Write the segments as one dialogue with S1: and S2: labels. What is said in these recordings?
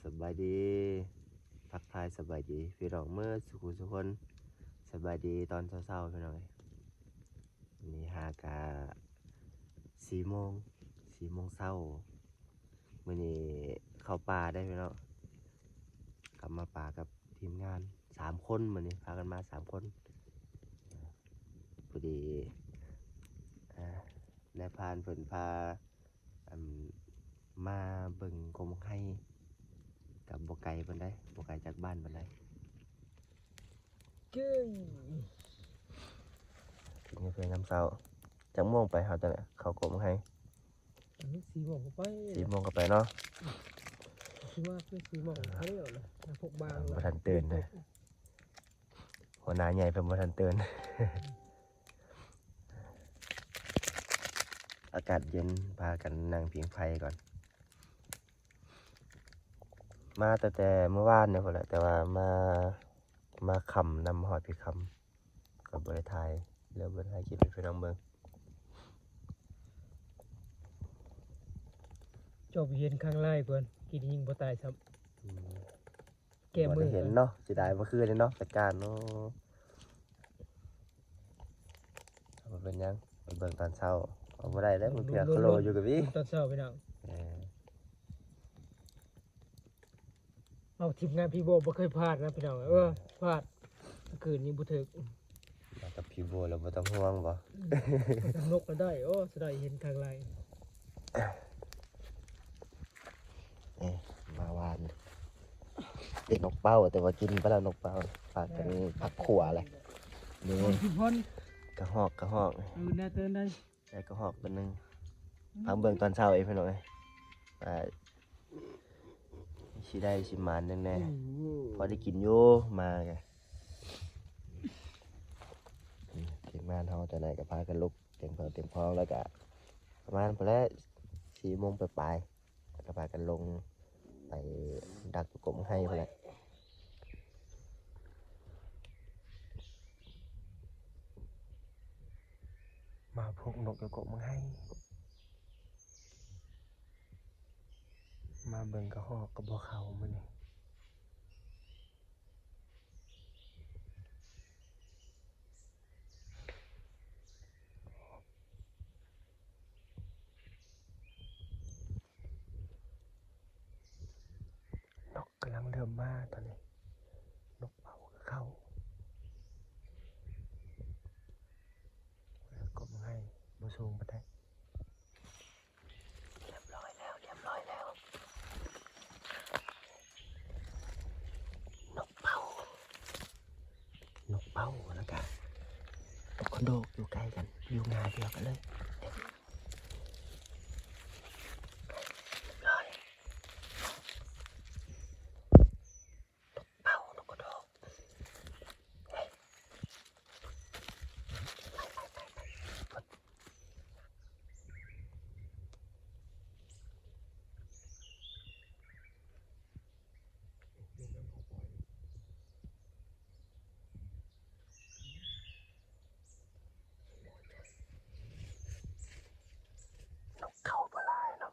S1: สบายดีทักทายสบายดีพี่น้องเมื่อสุขุสุคนสบายดีตอนเช้าๆพี่น้องนี่หากา4 โมงเช้ามื่อนี้เข้าป่าได้พี่น้องกลับมาป่ากับทีมงาน3 คนมื่อนี้พากันมา3 คนพอดีนายพรานเพิ่นพามาเบิ่งกรมให้กับบ่ไกลปานใดบ่ไกลจากบ้านปานใด
S2: เก้ย
S1: กินกาแฟน้ำเช้าจักโมงไปเฮาจังได๋เข้ากรมให้
S2: อันนี้4 โมงก็ไป
S1: 4 โมงก็ไปเนาะ
S2: คิดว่าคือ4 โมงเขาเรียกอะไรพวกบาง
S1: บ่ทันตื่นเลยหัวหน้าใหญ่เพิ่นบ่ทันตื่น อากาศเย็นพากันนั่งพิงไฟก่อนมาแต่เมื่อวานเนี่ยพุ่นแหละแต่ว่ามาค่ำนำฮอดพี่ค่ำก็บ่ได้ถ่ายแล้วบ่ได้ถ่ายคลิปให้พี่น้องเบิ่ง
S2: จบเย็นข้างไล่เพิ่นกินยิงบ่ตายซ้ำแก้มือ
S1: บ่ได้เห็นเนาะสิได้เมื่อคืนนี่เนาะจัดการเนาะบ่เป็นหยังไปเบิ่งตอนเช้าเอาบ่ได้แล้วมันเพียคโลอยู่กับพี่
S2: ตอนเช้าพี่น้องเอาทีมงานพี่โบบ่เคยพลาดนะพี่น้องพลาดคืนนี้บ่ถึก
S1: มากับพี่โบแล้วบ่ต้องห่วงบ่
S2: นกก็ได้สิได้เห็นข้างไล่
S1: มาวานเป็นนกเป้าแต่ว่ากินไปแล้วนกเป้าฝากกันผักขั่วเลยนี่
S2: พี่พร
S1: กระหอก
S2: น่าเตือนได้
S1: ได้กระหอกตัวนึงพังเบิ่งตอนเช้าเองพี่น้องชิได้ชิมานแน่ๆพอได้กินอยู่มาไงทีมงานเฮาแต่ไหนก็พากันลุกเต็มพร้อมแล้วก็ประมาณพอแล้ว4 โมงปลายๆก็พากันลงไปดักกบให้พอแล้วมาพกนกกบมาให้มาเบิ่งกระหอกกระบอกเขามื้อนี้นกกำลังเริ่มมาตอนนี้นกเป่าก็เข้ากบมาให้บ่สูงปานใดเรียบร้อยแล้วนกเป่าแล้วก็นกคอนโดอยู่ใกล้กันอยู่งาเดียวกันเลยนกเข้าบ่หลายเนาะ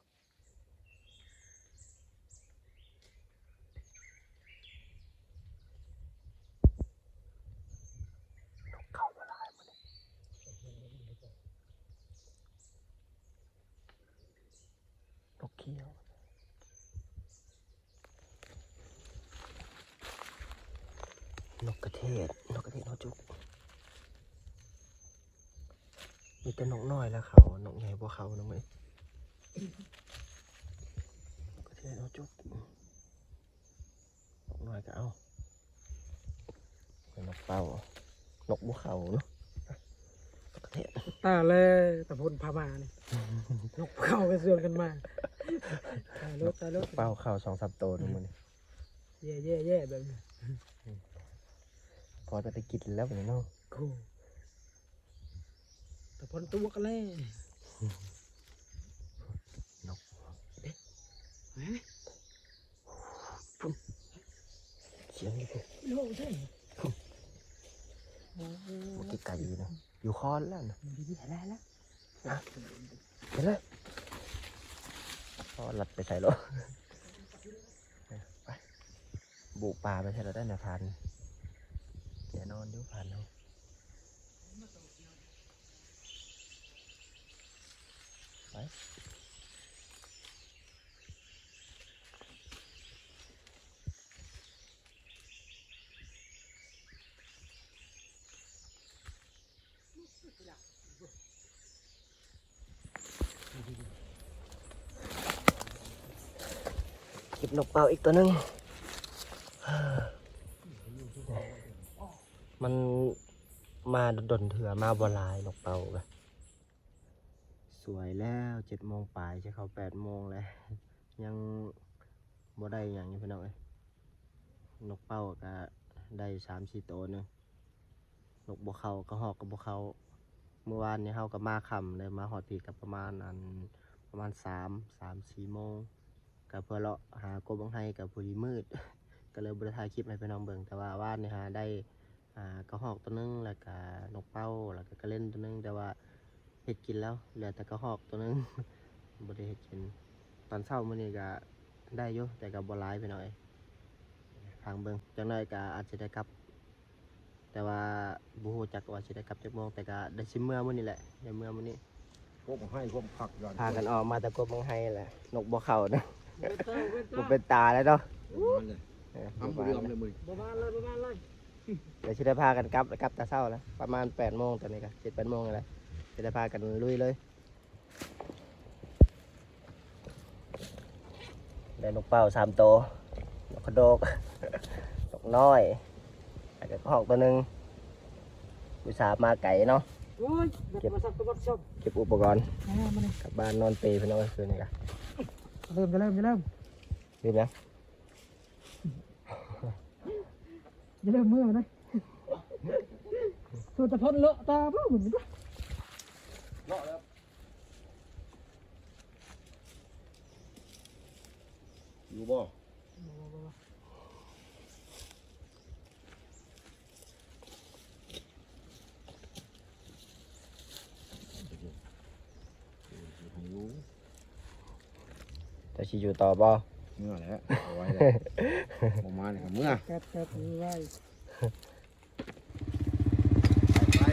S1: นกเข้าบ่หลายมื้อนี้นกเขียวนกกระเทศนกจุกมีแต่นกน้อยแล้วเขานกใหญ่บ่เขานะมั้ยนกกระเทศนกจุกนกน้อยก็เอาเป็นนกเป้านกบ่เขาเนาะนกกระเทศ
S2: ตาเลยตะพนพามานี่นกเข้ากันเสื่อมกันมาตายรถ
S1: เป้าเขา2-3 ตัวนึงมื้อนี้
S2: แย่แบบนี้
S1: พอจะได้กินแล้วมื้อนี้เนาะ
S2: โอ้ตะพนตัวกันเลย
S1: นกเสียงนี่พุ่น
S2: โอ้ใช่
S1: บ่กินไก่อยู่นะอยู่คอนแล้วนะ
S2: ดีแล้ว
S1: เห็นเลยพอหลัดไปใส่รถ บุกป่าไปใช่เราได้นะพันแกนอนอยู่พันเอาไปเก็บนกเป่าอีกตัวหนึงมันมาดนเถื่อมาบหลายนกเป่ากะสวยแล้ว7 โมงปลายจะเข้า8 โมงแล้วยังบ่ได้อย่างนี้พี่น้องเอ้ยนกเป่าก็ได้3-4 ตัวหนึงนกบัวเขาก็หอกกับบัวเขาเมื่อวานนี้เฮาก็มาค่ำเลยมาหอดปีกับประมาณ3-4 โมงกับเพื่อเลาะหากบบังไห้กับพอดีมืด ก็เลยบริถ่ายคลิปให้พี่น้องเบิ่งแต่ว่าว่านนี่หาได้กระหอกตัวนึงแล้วก็นกเป้าแล้วก็กระเล่นตัวนึงแต่ว่าเห็ดกินแล้วเหลือแต่กระหอกตัวนึง บ่ได้เห็ดกินตอนเช้ามื้อนี้ก็ได้อยู่แต่ก็บ่หลายไปหน่อยทางเบิ่งจังได๋ก็อาจจะได้กลับ แต่ว่าบ่ฮู้จักว่าสิได้กลับจักโมงแต่ก็ได้สิเมื่อมื้อนี้แหละได้เมื่อมื้อนี้
S3: พวกให้พวกผักก่อน
S1: พากันออกมาแต่กบบังไห้แหละนกบ่เข้านะ
S2: เว้นเต้าเว้น
S1: บ่
S2: เต้า
S1: เป็นตาแล้วเนาะ
S3: มันเลยทำเรือมเลยมึง
S2: บ่มาเลยบ่มาเลย
S1: เดี๋ยวจะได้พากันกลับแต่เช้าแล้วประมาณ8 โมงตอนนี้ก็7-8 โมงแล้วจะได้พากันลุยเลยได้นกเป้า3 ตัวนกกระโดก นกน้อยแล้วก็หอกตัวหนึงอุตส่าห์มาไก่เนาะ
S2: โอ้ยเก็บมาสักตัวบัดชอบ
S1: เก็บอุปกรณ์
S2: มาเลย
S1: กลับบ้านนอนเปรย์พี่น้องคืนนี้กัน
S2: เริ่มจะเริ่มจะเริ่ม
S1: รีบนะ
S2: จะเริ่มมือเลยตัวจะพ้นเลอะตาบ้าเหมือนกัน
S3: เลาะแล้วอยู่บ่อยู่
S1: จะชีอยู่ต่อบ่
S3: เมื่อแล้วเอาไว้แล้วประมาณนี้ครับเมื่อ
S2: แกะมือไว้
S3: ไป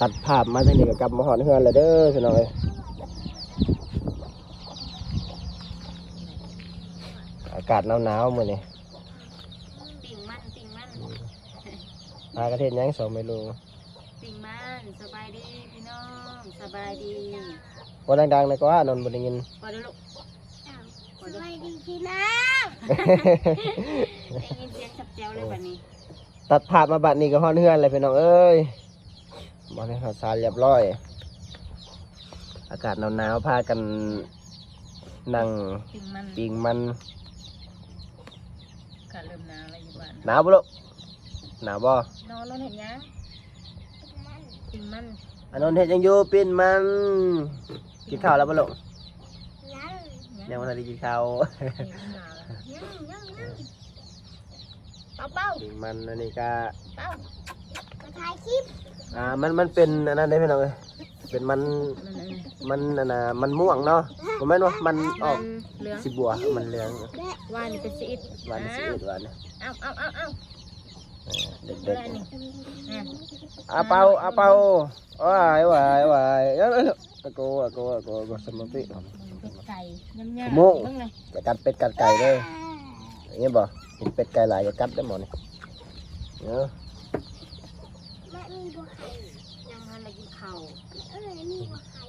S1: ตัดภาพมาทางนี้ก็กลับมาหอดเฮือนแล้วเด้อพี่น้องเอ้ยอากาศหนาวๆมื้อนี้
S4: ปิ่งมันปิ่งมัน
S1: พากระเทศยัง2 เมนู
S4: ปิ่งมันสบายดีพี่น้องสบายดี
S1: ว่าดังๆเลยก็ว่านนท์บ่ได้ยิน
S4: พอเด้อลูก
S5: สวัสดีพี่น้อง
S4: ได้ยินเสียงจับแจวเลยแบบนี้
S1: ตัดภาพมาบัดนี้ก็ฮอดเฮือนเลยพี่น้องเอ้ยบ่ได้ข้าวสารเรียบร้อย อากาศหนาวๆพากันนั่ง
S4: ปิ่งมัน
S1: ปิ้งมัน
S4: ก็เริ่มหนาวแล้วอยู่บ้าน
S1: หนาวบ่ลูกหนาวบ่
S4: นอนแล้วเห็นยังปิ่งมัน
S1: อันนนท์เฮ็ดหยังอยู่ปิ้นมันกินข้าวแล้วบ่ลูก
S5: ยัง
S1: ยังบ่ทันได้กินข้าว
S4: นี่หนาวแล้ว
S5: ยังเป้า
S1: ปิ้งมันอันนี้ก็
S5: มาถ่ายคลิป
S1: มันเป็นอันนั้นได้พี่น้องเอ้ยเป็นมัน
S4: มันอันนี้
S1: มันอันน่ะมันม่วงเนาะบ่แม่นว่ามันออก
S4: เหลือง
S1: สิบัวมันเหลือง
S4: ว่านี่เป็นสีอิด
S1: หวานสิหวาน
S4: เอา
S1: เด็ก
S4: อะไรนี่เนี่ย
S1: ๆอาเป่าว้ายเอาอะโกสมติ
S4: เป็ดไก่ยำยำ
S1: โม่ง
S4: เบิ่งเลย
S1: จะกัดเป็ดกัดไก่เลยอย่างนี้บ่เห็นเป็ดไก่หลายจะกัดได้หมดนี่เนาะ
S5: แม่มีบัวไข่
S4: ยังทันได้กินข้าว
S5: มีบัวไข่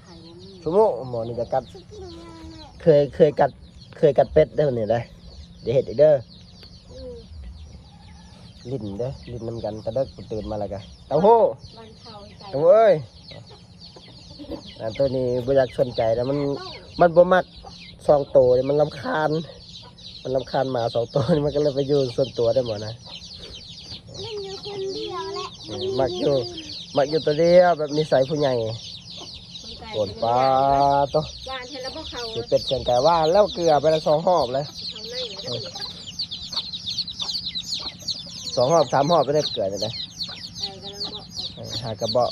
S4: ไข่ยังมี
S1: สมมุติหมอนี่จะกัด
S5: ชิคกี้พาย
S1: เคยกัดเป็ดได้บ่นี่ได้เดี๋ยวเฮ็ดอีกเด้อลิ้นเด้อลิ้นนำกันกระเดกตื่นมาแล้วก็เต้าหู้
S4: วันข้าวไก่
S1: เต้าหู้เอ้ยอันตัวนี้บ่อยากสนใจนะมันบ่มัก2 ตัวนี่มันรำคาญหมา2 ตัวนี่มันก็เลยไปอยู่ส่วนตัวได้หมดนะ
S5: เล่นอยู่คนเดียวแหละ
S1: มักอยู่ตัวเดียวแบบนิสัยผู้ใหญ่โกนปลาตัว
S4: วานเห็นแล้วพวกเขา
S1: สิเป็ดเชียงไก่ว่าแล้วเกลือไปละ2 หอบเลย
S4: เขาในแล้ว
S1: 2 รอบ 3 รอบไปได้เกิดเลยนะ
S4: ไก่กำลังบอกออก
S1: หากระเบาะ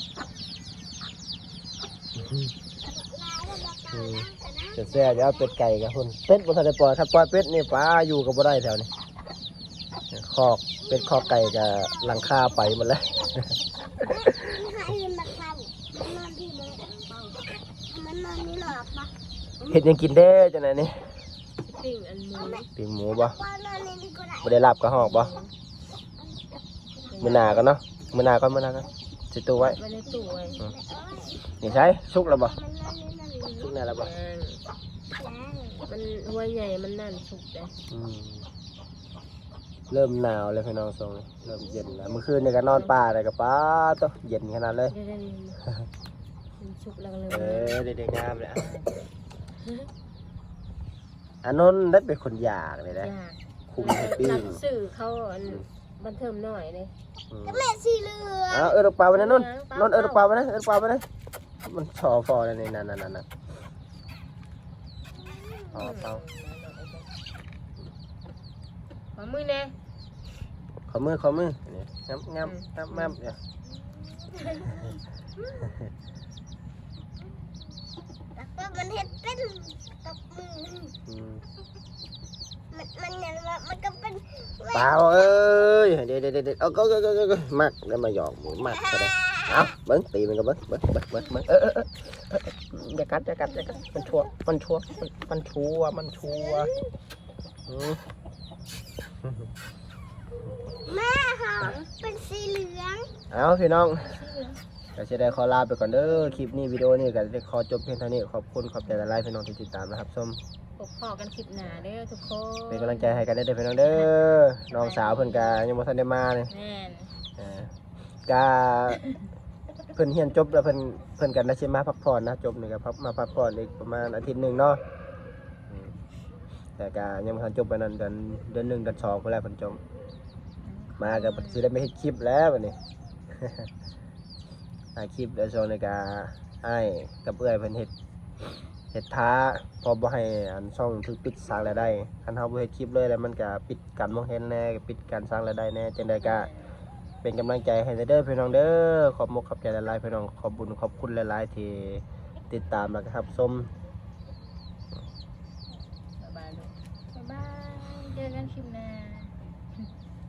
S1: จะแซ่จะเอาเป็ดไก่กับคนเป็ดบนทะเลปล่อยครับปล่อยเป็ดนี่ป้าอยู่กับบ่ได้แถวนี้คอกเป็ดคอกไก่กับหลังคาไปหมดแล้ว
S5: ให้มันทำมันนอนที่มันมันนอนนี่หรอกปะ
S1: เห็ดยังกินได้จังไหนนี่
S4: ปิ้งอันหมู
S1: ปิ้งหมูบ่
S5: ว่านอนในนี้ก็ได้
S1: บ่ได้รับกระหอกบ่มื้อหน้ากันเนาะมื้อหน้าก่อนสิตู้ไว้
S4: ไว้ในตู้ไว้
S1: นี่ใช่สุกแล้วบ่
S5: มันนอนในนั้น
S1: สุกแน่แล้วบ่
S4: มันหัวใหญ่มันนั่นสุกเลย
S1: อืมเริ่มหนาวแล้วพี่น้องทรงนี่เริ่มเย็นแล้วเมื่อคืนนี่ก็นอนป่าได้กับป้าตัวเย็นขนาดเลย
S4: เดี๋ยวได้มันสุกแล้วก็เลย
S1: เด็กๆงามเลยอ่ะอานนท์ได้เป็นคนอยากเลยนะ
S4: ยาก
S1: คุมให้ปิ้ง
S4: รับสื่อเขาอันบันเทิงหน่อยเลย
S1: อืม
S5: แม่สีเหลือง
S1: เอาลูกปลาไปนะนนท์เอาลูกปลาไปนะลูกปลาไปนะมันชอฟอเลยนี่นั่นอ๋อเปล่า
S4: ขอมือแน่
S1: ขอมือนี่งามเนี่ย
S5: แล้วก็มันเห็ดเป็นกับมือ
S1: อืม
S5: มันอย่างว่ามันก็เป็น
S1: เปล่าเอ้ยเดี๋ยวเอาก็มักแล้วมาหยอกหมูมักก็ได้เอาเบิ้งตีมันก็เบิ้งอย่ากัดมันชัวอืม
S5: แม่ค่ะเป็นสีเหลือง
S1: เอาพี่น้องก็จะได้ขอลาไปก่อนเด้อคลิปนี้วิดีโอนี้ก็จะขอจบเพียงเท่านี้ขอบคุณขอบใจหลายๆพี่น้องที่ติดตามนะครับส้ม
S4: ปกพอกันคลิปหนาเด้อทุกคน
S1: เป็นกำลังใจให้กันได้อพี่น้องเด้อน้องสาวเพิ่นก็ยังบ่ทันได้มาเลย
S4: แม่น
S1: ก็เพิ่นเรียนจบแล้วเพิ่นกันได้สิมาพักผ่อนนะจบนี่ก็มาพักผ่อนอีกประมาณอาทิตย์หนึงเนาะแต่ก็ยังบ่ทันจบไปนั่นเดือน1เดือน2พุ่นแหละเพิ่นจบมาก็สิได้ไม่เฮ็ดคลิปแล้วบัดนี้ ถ่ายคลิปแล้วช่วงนี้ก็ให้กับเอื้อยเพิ่นเฮ็ดท้าพอบ่ให้อันช่องถึกปิดสร้างรายได้คันเฮาบ่เฮ็ดคลิปเลยแล้วมันก็ปิดการมองเห็นแน่ปิดการสร้างรายได้แน่จังได๋ก็เป็นกำลังใจให้เด้อพี่น้องเด้อขอบมุกขอบใจหลายๆพี่น้องขอบบุญขอบคุณหลายๆที่ติดตามแล้วก็รับชม
S4: บ๊ายบายลูกบ๊ายบายเจอกันคลิปหน้า